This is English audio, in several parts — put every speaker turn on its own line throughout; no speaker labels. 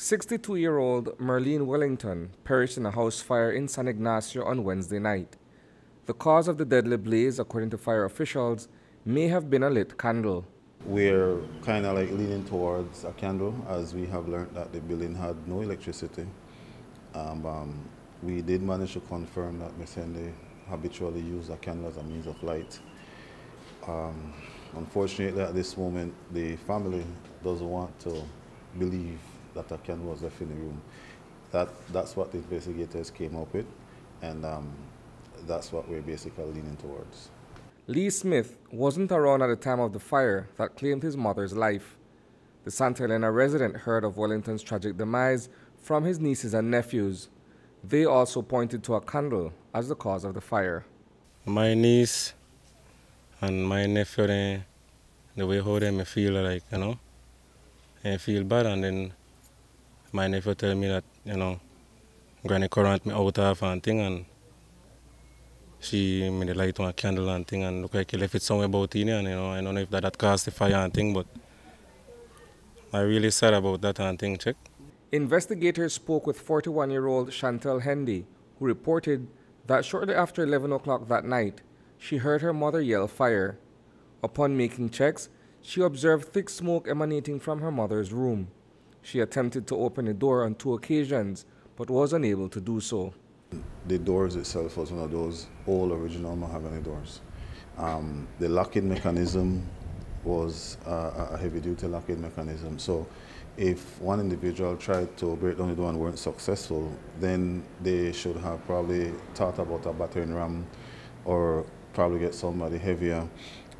62-year-old Merlene Wellington perished in a house fire in San Ignacio on Wednesday night. The cause of the deadly blaze, according to fire officials, may have been a lit candle.
We're kind of like leaning towards a candle, as we have learned that the building had no electricity. We did manage to confirm that Ms. Hendy habitually used a candle as a means of light. Unfortunately, at this moment, the family doesn't want to believe that a candle was left in the room. That's what the investigators came up with, and that's what we're basically leaning towards.
Lee Smith wasn't around at the time of the fire that claimed his mother's life. The Santa Elena resident heard of Wellington's tragic demise from his nieces and nephews. They also pointed to a candle as the cause of the fire.
My niece and my nephew, the way how they feel like, I feel bad, and then my nephew tell me that, granny current me out of and thing, and she made the light on a candle and thing, and look like he left it somewhere about in here, and I don't know if that caused the fire and thing, but I really sad about that and thing, check.
Investigators spoke with 41-year-old Chantel Hendy, who reported that shortly after 11 o'clock that night, she heard her mother yell fire. Upon making checks, she observed thick smoke emanating from her mother's room. She attempted to open the door on 2 occasions, but was unable to do so.
The doors itself was one of those old original mahogany doors. The locking mechanism was a heavy-duty locking mechanism. So if one individual tried to break down the door and weren't successful, then they should have probably thought about a battering ram or probably get somebody heavier.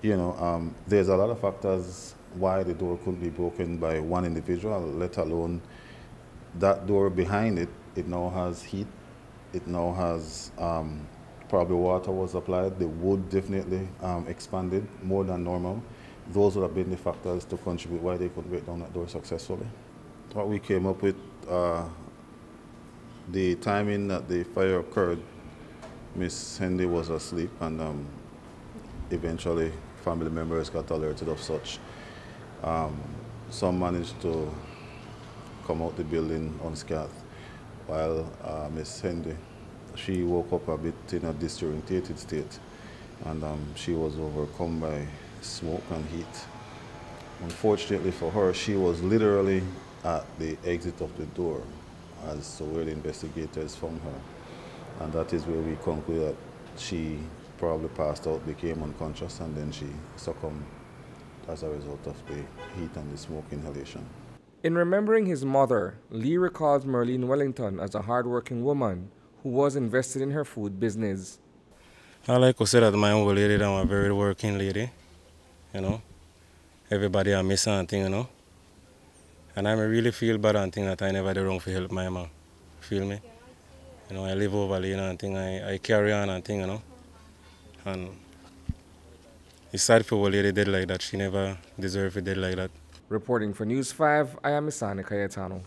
There's a lot of factors why the door couldn't be broken by one individual, let alone that door behind it. It now has heat. It now has probably water was applied. The wood definitely expanded more than normal. Those would have been the factors to contribute why they couldn't break down that door successfully. What we came up with, the timing that the fire occurred, Miss Hendy was asleep, and eventually family members got alerted of such. Some managed to come out the building unscathed, while Miss Hendy, she woke up a bit in a disorientated state, and she was overcome by smoke and heat. Unfortunately for her, she was literally at the exit of the door as to where the investigators found her, and that is where we conclude that she probably passed out, became unconscious, and then she succumbed as a result of the heat and the smoke inhalation.
In remembering his mother, Lee recalls Merlene Wellington as a hard-working woman who was invested in her food business.
I like to say that my old lady is a very working lady, Everybody I miss and thing, And I really feel bad and thing that I never did wrong for help my mom. Feel me? I live over there and thing, I carry on and thing, And it's sad for a lady dead like that. She never deserved to dead like that.
Reporting for News 5, I am Isani Cayetano.